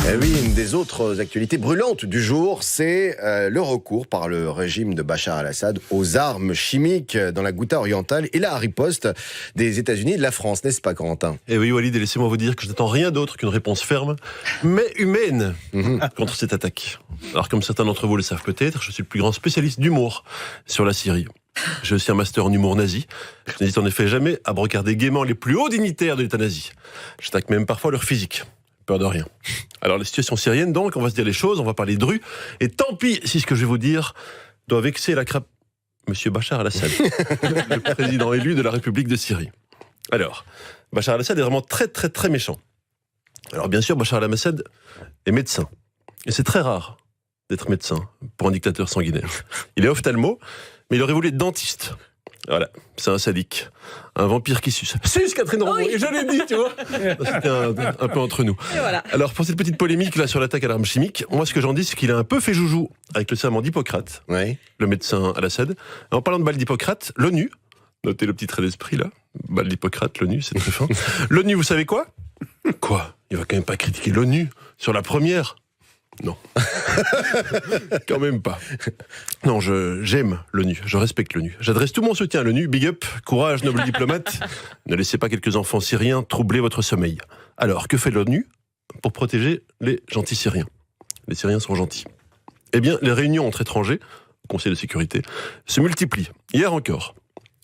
Eh oui, une des autres actualités brûlantes du jour, c'est le recours par le régime de Bachar al-Assad aux armes chimiques dans la Ghouta orientale et la riposte des États-Unis et de la France, n'est-ce pas, Corentin? Et oui, Walid, et laissez-moi vous dire que je n'attends rien d'autre qu'une réponse ferme, mais humaine, contre cette attaque. Alors, comme certains d'entre vous le savent peut-être, je suis le plus grand spécialiste d'humour sur la Syrie. J'ai aussi un master en humour nazi. Je n'hésite en effet jamais à brocarder gaiement les plus hauts dignitaires de l'État nazi. J'attaque même parfois leur physique. Peur de rien. Alors, la situation syrienne, donc, on va se dire les choses, on va parler de rue, et tant pis si ce que je vais vous dire doit vexer la crape... Monsieur Bachar al-Assad, le président élu de la République de Syrie. Alors, Bachar al-Assad est vraiment très très très méchant. Alors bien sûr, Bachar al-Assad est médecin. Et c'est très rare d'être médecin pour un dictateur sanguinaire. Il est ophtalmo, mais il aurait voulu être dentiste. Voilà, c'est un sadique. Un vampire qui suce. Suce, Catherine Roux, et je l'ai dit, tu vois. C'était un peu entre nous. Voilà. Alors, pour cette petite polémique là sur l'attaque à l'arme chimique, moi ce que j'en dis, c'est qu'il a un peu fait joujou avec le serment d'Hippocrate, Oui. le médecin al-Assad. En parlant de balle d'Hippocrate, l'ONU, notez le petit trait d'esprit là, balle d'Hippocrate, l'ONU, c'est très fin. L'ONU, vous savez quoi? Quoi? Il va quand même pas critiquer l'ONU sur la première? Non. Quand même pas. Non, j'aime l'ONU, je respecte l'ONU. J'adresse tout mon soutien à l'ONU. Big up, courage, noble diplomate. Ne laissez pas quelques enfants syriens troubler votre sommeil. Alors, que fait l'ONU pour protéger les gentils Syriens? Les Syriens sont gentils. Eh bien, les réunions entre étrangers, au Conseil de sécurité, se multiplient. Hier encore.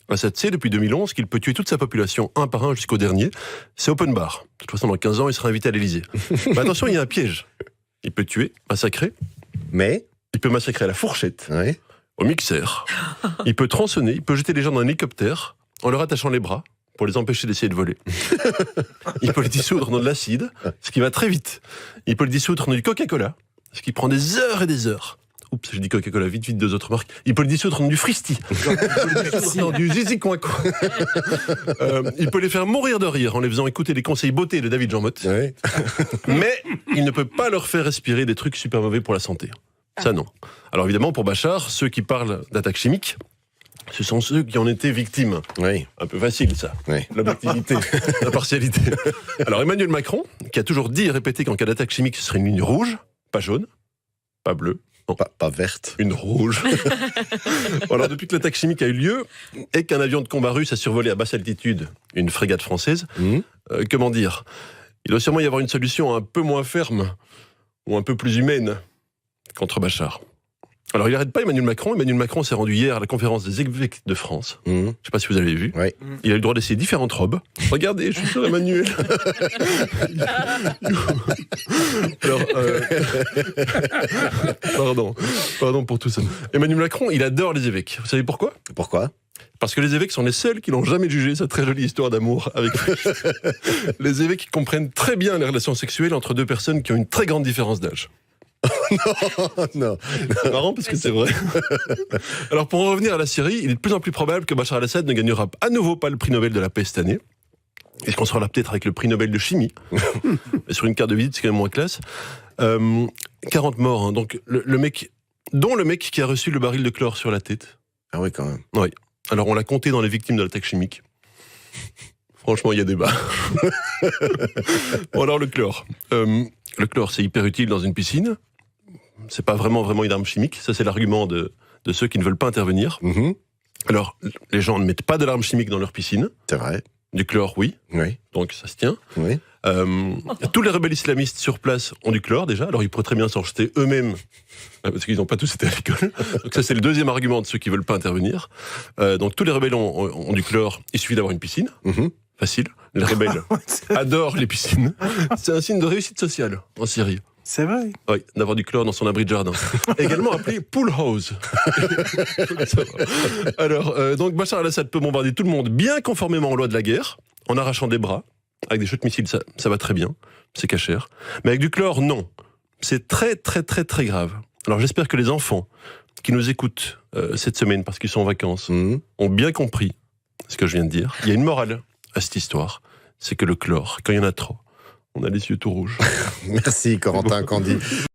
Assad sait depuis 2011 qu'il peut tuer toute sa population un par un jusqu'au dernier. C'est open bar. De toute façon, dans 15 ans, il sera invité à l'Élysée. Mais attention, il y a un piège. Il peut tuer, massacrer. Mais Il peut massacrer à la fourchette, oui. au mixeur. Il peut tronçonner, il peut jeter les gens dans un hélicoptère en leur attachant les bras pour les empêcher d'essayer de voler. Il peut les dissoudre dans de l'acide, ce qui va très vite. Il peut les dissoudre dans du Coca-Cola, ce qui prend des heures et des heures. Oups, j'ai dit Coca-Cola, vite, deux autres marques. Il peut le dissoudre dans du Fristi. Il peut le dissoudre dans du Zizi Coinco. Il peut les faire mourir de rire en les faisant écouter les conseils beauté de David Jean Motte. Oui. Mais il ne peut pas leur faire respirer des trucs super mauvais pour la santé. Ça, non. Alors évidemment, pour Bachar, ceux qui parlent d'attaques chimiques, ce sont ceux qui en étaient victimes. Oui. Un peu facile, ça. Oui. L'objectivité, l'impartialité. Alors Emmanuel Macron, qui a toujours dit et répété qu'en cas d'attaque chimique, ce serait une ligne rouge, pas jaune, pas bleue, non, Pas verte. une rouge. Bon, alors depuis que l'attaque chimique a eu lieu, et qu'un avion de combat russe a survolé à basse altitude une frégate française, comment dire, il doit sûrement y avoir une solution un peu moins ferme, ou un peu plus humaine, contre Bachar. Alors il n'arrête pas Emmanuel Macron. Emmanuel Macron s'est rendu hier à la conférence des évêques de France. Je ne sais pas si vous avez vu. Oui. Il a eu le droit d'essayer différentes robes. Regardez, je suis sur Emmanuel. Alors, pardon pour tout ça. Emmanuel Macron, il adore les évêques. Vous savez pourquoi? Pourquoi? Parce que les évêques sont les seuls qui n'ont jamais jugé cette très jolie histoire d'amour avec les évêques comprennent très bien les relations sexuelles entre deux personnes qui ont une très grande différence d'âge. Non. C'est marrant parce que c'est vrai. Alors pour en revenir à la Syrie, il est de plus en plus probable que Bachar al-Assad ne gagnera à nouveau pas le prix Nobel de la paix cette année. Et qu'on sera là peut-être avec le prix Nobel de chimie. Mais sur une carte de visite, c'est quand même moins classe. 40 morts, hein. Donc le mec, dont le mec qui a reçu le baril de chlore sur la tête. Ah oui, quand même. Oui. Alors on l'a compté dans les victimes de l'attaque chimique. Franchement, il y a débat. Bon alors le chlore. Le chlore, c'est hyper utile dans une piscine. C'est pas vraiment une arme chimique. Ça, c'est l'argument de ceux qui ne veulent pas intervenir. Alors, les gens ne mettent pas de l'arme chimique dans leur piscine. C'est vrai. Du chlore, oui. Oui. Donc, ça se tient. Oui. Tous les rebelles islamistes sur place ont du chlore, déjà. Alors, ils pourraient très bien s'en jeter eux-mêmes, parce qu'ils n'ont pas tous été à l'école. Donc, ça, c'est le deuxième argument de ceux qui ne veulent pas intervenir. Donc, tous les rebelles ont du chlore. Il suffit d'avoir une piscine. Facile. Les rebelles adorent les piscines. C'est un signe de réussite sociale en Syrie. C'est vrai. Oui, d'avoir du chlore dans son abri de jardin. Également appelé pool house. Alors, donc Bachar al-Assad peut bombarder tout le monde bien conformément aux lois de la guerre, en arrachant des bras. Avec des chutes missiles, ça va très bien. C'est cachère. Mais avec du chlore, non. C'est très, très, très, très grave. Alors j'espère que les enfants qui nous écoutent cette semaine, parce qu'ils sont en vacances, ont bien compris ce que je viens de dire. Il y a une morale à cette histoire. C'est que le chlore, quand il y en a trop, on a les yeux tout rouges. Merci, Corentin Candy.